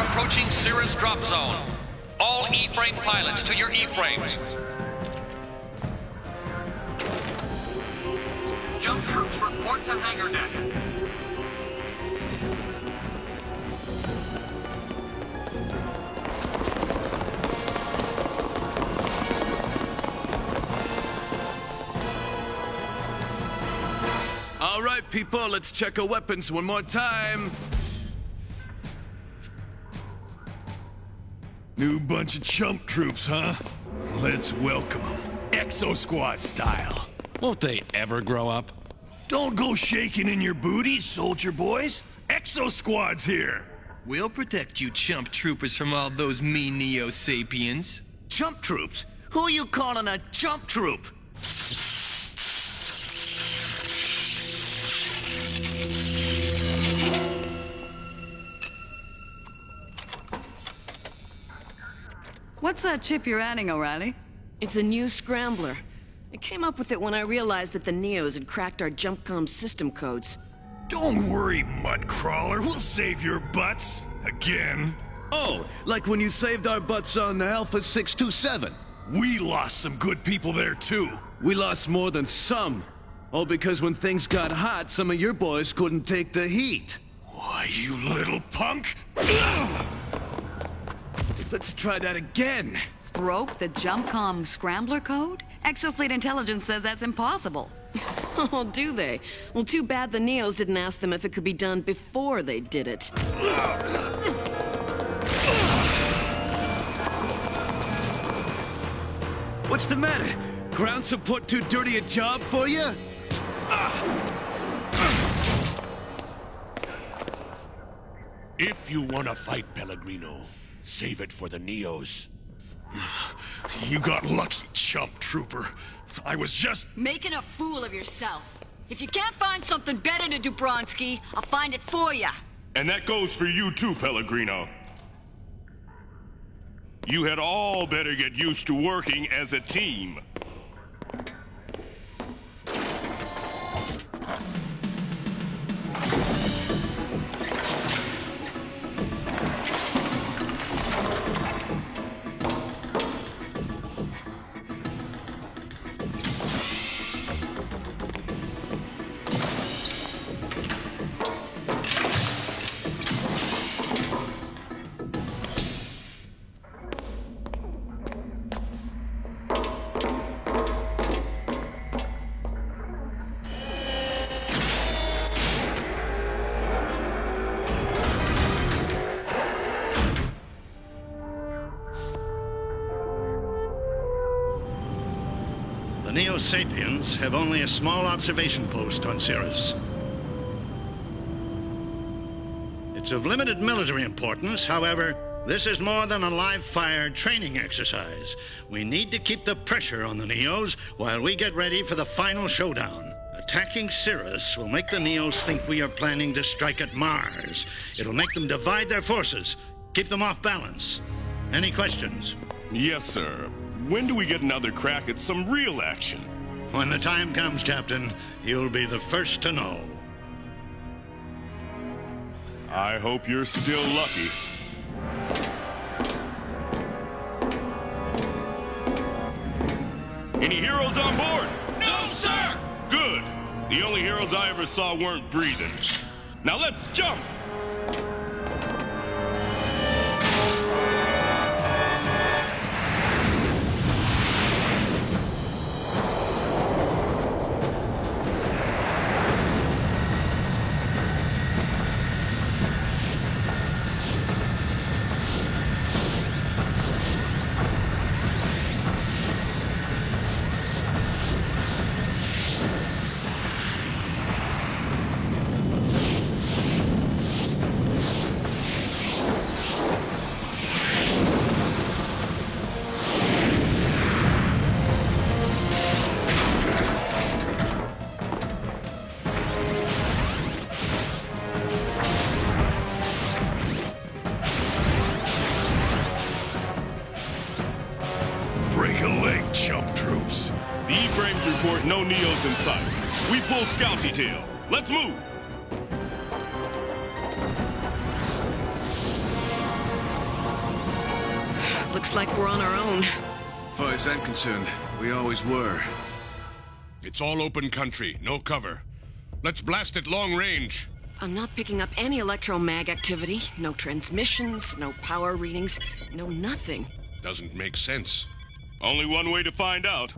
approaching Cirrus drop zone. All E-frame pilots to your E-frames. Jump troops report to hangar deck. All right, people, let's check our weapons one more time. New bunch of chump troops, huh? Let's welcome them. Exosquad style. Won't they ever grow up? Don't go shaking in your booties, soldier boys. Exosquad's here. We'll protect you chump troopers from all those mean Neosapiens. Chump troops? Who are you calling a chump troop? What's that chip you're adding, O'Reilly? It's a new scrambler. I came up with it when I realized that the Neos had cracked our JumpCom system codes. Don't worry, Mudcrawler. We'll save your butts. Again. Oh, like when you saved our butts on Alpha 627. We lost some good people there, too. We lost more than some. All because when things got hot, some of your boys couldn't take the heat. Why, you little punk! Ugh! Let's try that again. Broke the JumpCom scrambler code? Exofleet intelligence says that's impossible. Oh, do they? Well, too bad the Neos didn't ask them if it could be done before they did it. What's the matter? Ground support too dirty a job for you? If you want to fight, Pellegrino, save it for the Neos. You got lucky, chump trooper. I was just... Making a fool of yourself. If you can't find something better to do, Bronski, I'll find it for you. And that goes for you too, Pellegrino. You had all better get used to working as a team. The Neosapiens have only a small observation post on Cirrus. It's of limited military importance, however, this is more than a live-fire training exercise. We need to keep the pressure on the Neos while we get ready for the final showdown. Attacking Cirrus will make the Neos think we are planning to strike at Mars. It'll make them divide their forces, keep them off balance. Any questions? Yes, sir. When do we get another crack at some real action? When the time comes, Captain, you'll be the first to know. I hope you're still lucky. Any heroes on board? No, sir! Good. The only heroes I ever saw weren't breathing. Now let's jump! Break a leg, chump troops. The E-frames report no Neos in sight. We pull scout detail. Let's move! Looks like we're on our own. As far as I'm concerned, we always were. It's all open country, no cover. Let's blast it long range. I'm not picking up any electromag activity. No transmissions, no power readings, no nothing. Doesn't make sense. Only one way to find out.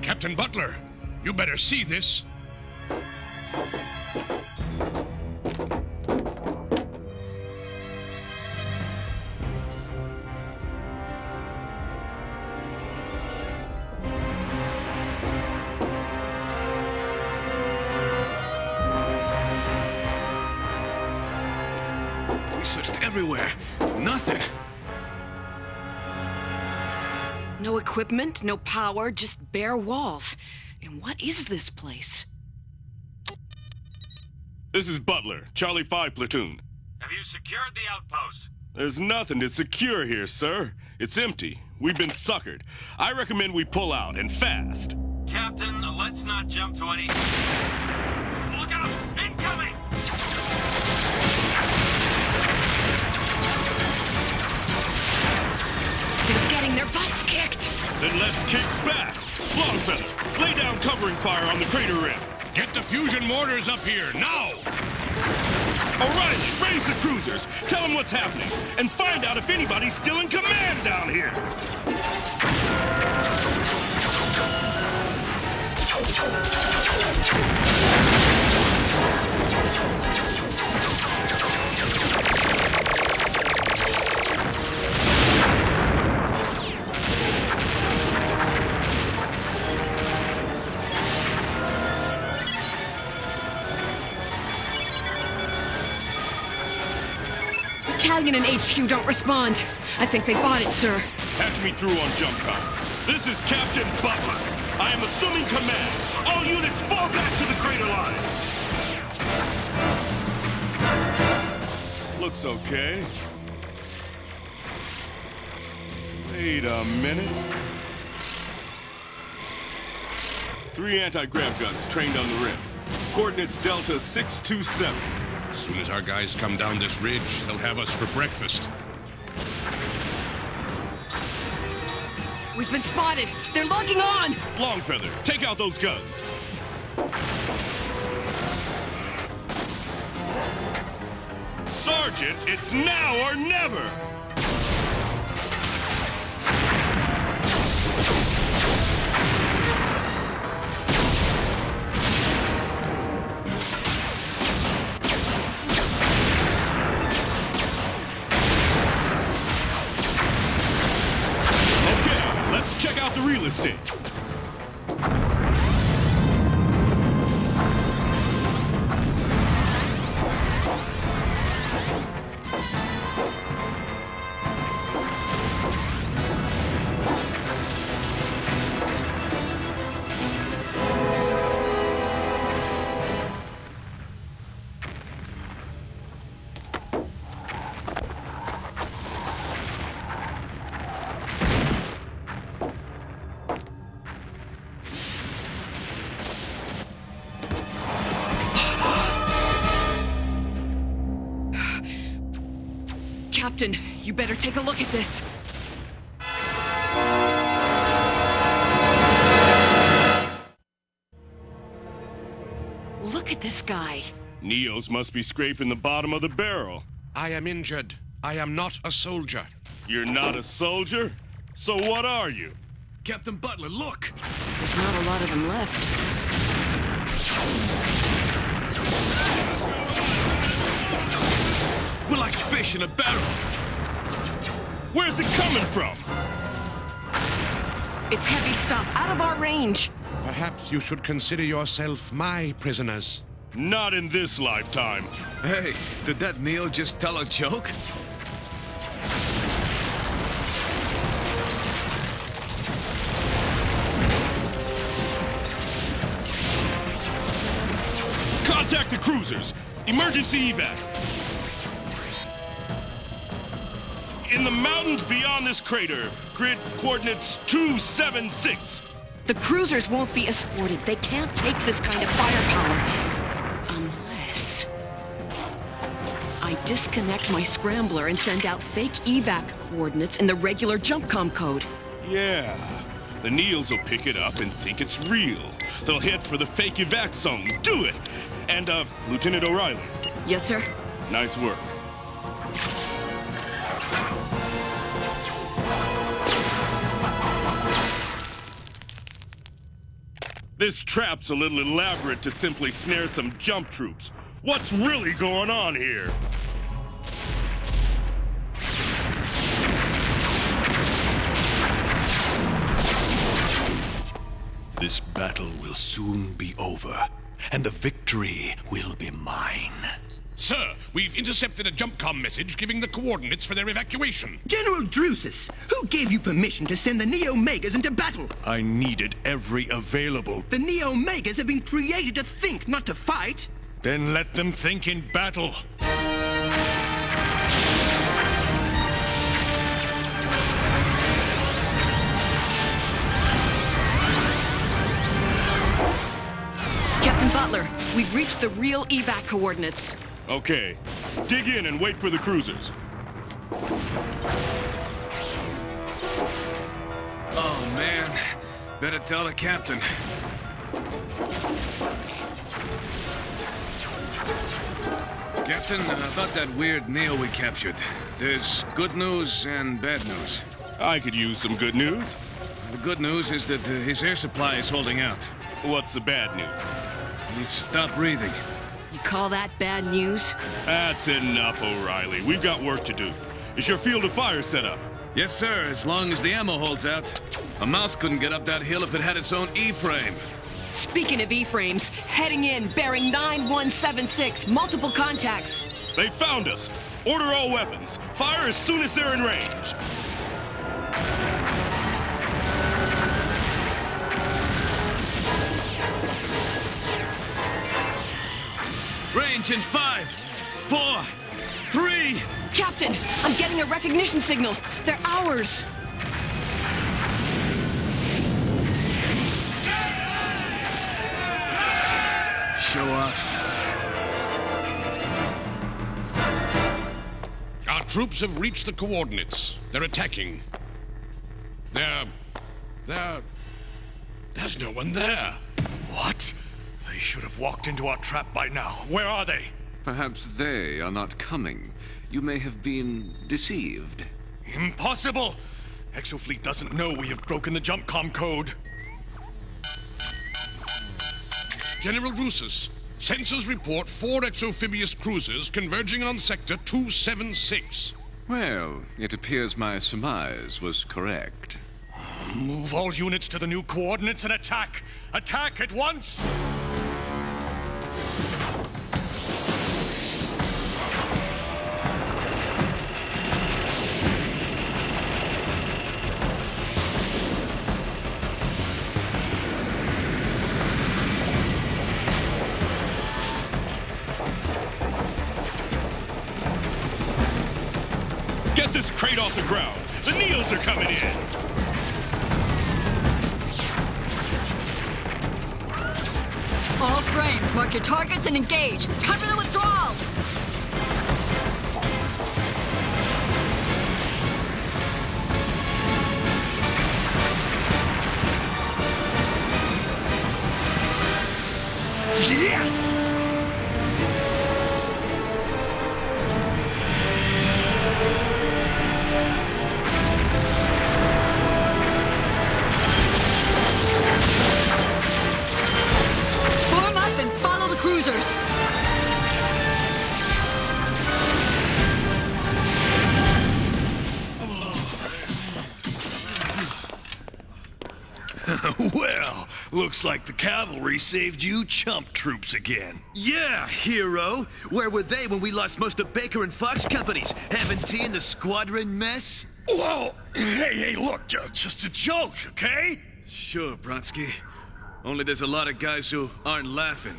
Captain Butler, you better see this. We searched everywhere. Nothing. No equipment, no power, just bare walls. And what is this place? This is Butler, Charlie 5 platoon. Have you secured the outpost? There's nothing to secure here, sir. It's empty. We've been suckered. I recommend we pull out, and fast. Captain, let's not jump to any... Look out! Incoming! They're getting their butts kicked! Then let's kick back. Longfellow, lay down covering fire on the crater rim. Get the fusion mortars up here, now! O'Reilly, raise the cruisers. Tell them what's happening. And find out if anybody's still in command down here. Battalion and HQ don't respond. I think they bought it, sir. Patch me through on jump com. This is Captain Butler. I am assuming command. All units fall back to the crater line. Looks okay. Wait a minute. 3 anti-grav guns trained on the rim. Coordinates Delta 627. As soon as our guys come down this ridge, they'll have us for breakfast. We've been spotted. They're logging on. Longfeather, take out those guns. Sergeant, it's now or never. Check out the real estate. Captain, you better take a look at this. Look at this guy. Neos must be scraping the bottom of the barrel. I am injured. I am not a soldier. You're not a soldier? So what are you? Captain Butler, look! There's not a lot of them left. We're like fish in a barrel. Where's it coming from? It's heavy stuff, out of our range. Perhaps you should consider yourself my prisoners. Not in this lifetime. Hey, did that Neo just tell a joke? Contact the cruisers. Emergency evac. In the mountains beyond this crater, grid coordinates 276. The cruisers won't be escorted. They can't take this kind of firepower. Unless... I disconnect my scrambler and send out fake evac coordinates in the regular JumpCom code. Yeah. The Neos will pick it up and think it's real. They'll head for the fake evac zone. Do it! And, Lieutenant O'Reilly. Yes, sir? Nice work. This trap's a little elaborate to simply snare some jump troops. What's really going on here? This battle will soon be over, and the victory will be mine. Sir, we've intercepted a JumpCom message giving the coordinates for their evacuation. General Drusus, who gave you permission to send the Neo-Megas into battle? I needed every available. The Neo-Megas have been created to think, not to fight. Then let them think in battle. Captain Butler, we've reached the real evac coordinates. Okay. Dig in and wait for the cruisers. Oh, man. Better tell the captain. Captain, about that weird Neo we captured. There's good news and bad news. I could use some good news. The good news is that his air supply is holding out. What's the bad news? He stopped breathing. You call that bad news? That's enough, O'Reilly. We've got work to do. Is your field of fire set up? Yes, sir, as long as the ammo holds out. A mouse couldn't get up that hill if it had its own E-frame. Speaking of E-frames, heading in, bearing 9176, multiple contacts. They found us. Order all weapons. Fire as soon as they're in range. Range in 5, 4, 3. Captain, I'm getting a recognition signal. They're ours. Show-offs. Our troops have reached the coordinates. They're attacking. There's no one there. What? They should have walked into our trap by now. Where are they? Perhaps they are not coming. You may have been deceived. Impossible! Exofleet doesn't know we have broken the JumpCom code. General Drusus, sensors report 4 exophibious cruisers converging on Sector 276. Well, it appears my surmise was correct. Move all units to the new coordinates and attack! Attack at once! Get this crate off the ground. The Neos are coming in. All frames, mark your targets and engage. Cover the withdrawal. Yes! Form up and follow the cruisers. Well, looks like the cavalry saved you chump troops again. Yeah, hero. Where were they when we lost most of Baker and Fox companies? Having tea in the squadron mess? Whoa! Hey, look, just a joke, okay? Sure, Bronsky. Only there's a lot of guys who aren't laughing.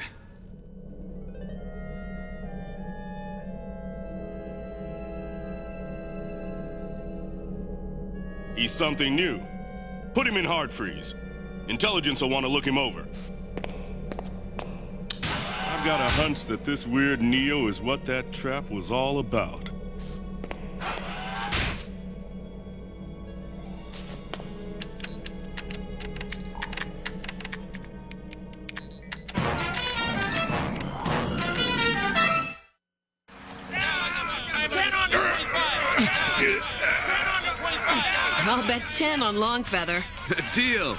He's something new. Put him in hard freeze. Intelligence will want to look him over. I've got a hunch that this weird Neo is what that trap was all about. I'll bet 10 on Longfeather. Deal.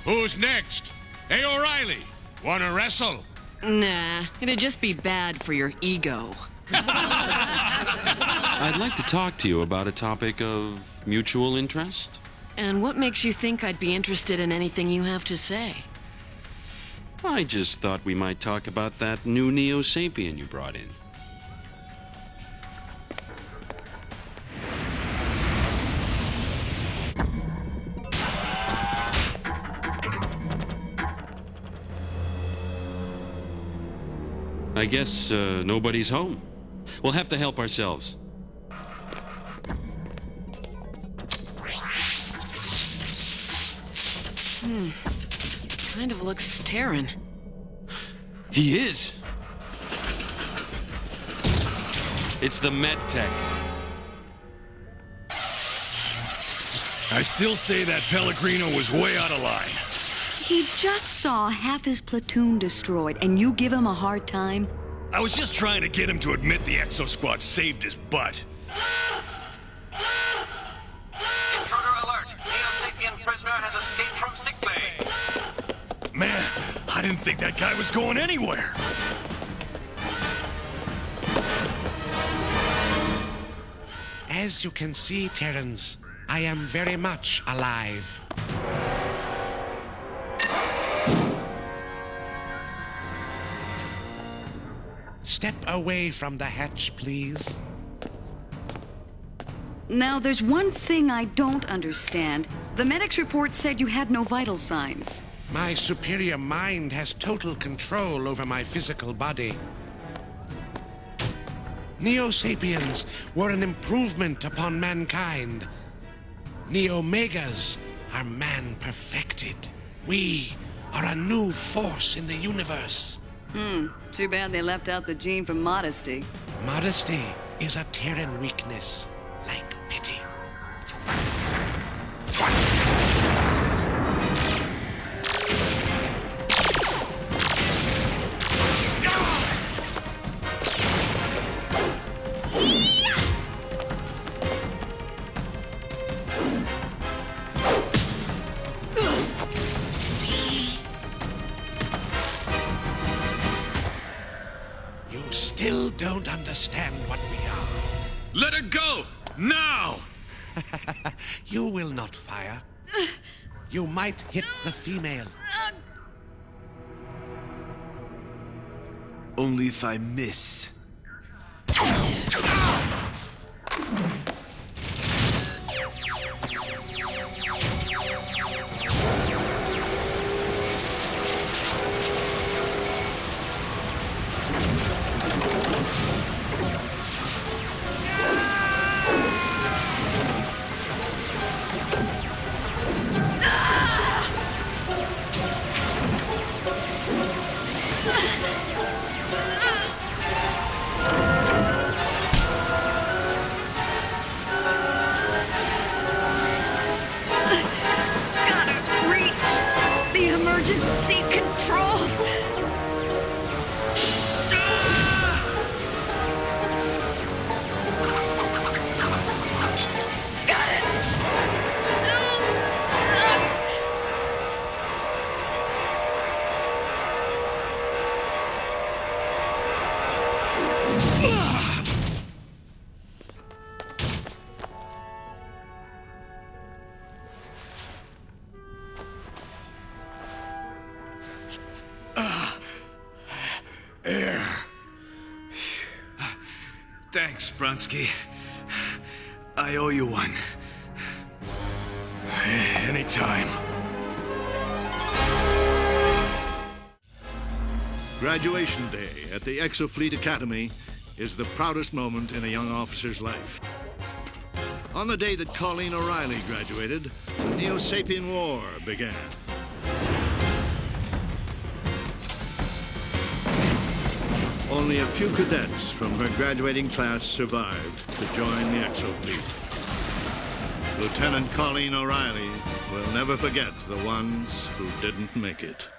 Who's next? Hey, O'Reilly, wanna wrestle? Nah, it'd just be bad for your ego. I'd like to talk to you about a topic of mutual interest. And what makes you think I'd be interested in anything you have to say? I just thought we might talk about that new Neosapien you brought in. I guess nobody's home. We'll have to help ourselves. Kind of looks Terran. He is. It's the med tech. I still say that Pellegrino was way out of line. He just saw half his platoon destroyed, and you give him a hard time? I was just trying to get him to admit the Exosquad saved his butt. Intruder alert! Neosapien prisoner has escaped from sickbay. Man, I didn't think that guy was going anywhere. As you can see, Terrans, I am very much alive. Step away from the hatch, please. Now, there's one thing I don't understand. The medic's report said you had no vital signs. My superior mind has total control over my physical body. Neosapiens were an improvement upon mankind. Neomegas are man-perfected. We are a new force in the universe. Too bad they left out the gene from modesty. Modesty is a Terran weakness, like pity. You still don't understand what we are. Let her go! Now! You will not fire. You might hit the female. Only if I miss. Gotta reach the emergency controls. Got it. Air. Thanks, Bronsky. I owe you one. Anytime. Graduation day at the Exofleet Academy is the proudest moment in a young officer's life. On the day that Colleen O'Reilly graduated, the Neosapien War began. Only a few cadets from her graduating class survived to join the Exo fleet. Lieutenant Colleen O'Reilly will never forget the ones who didn't make it.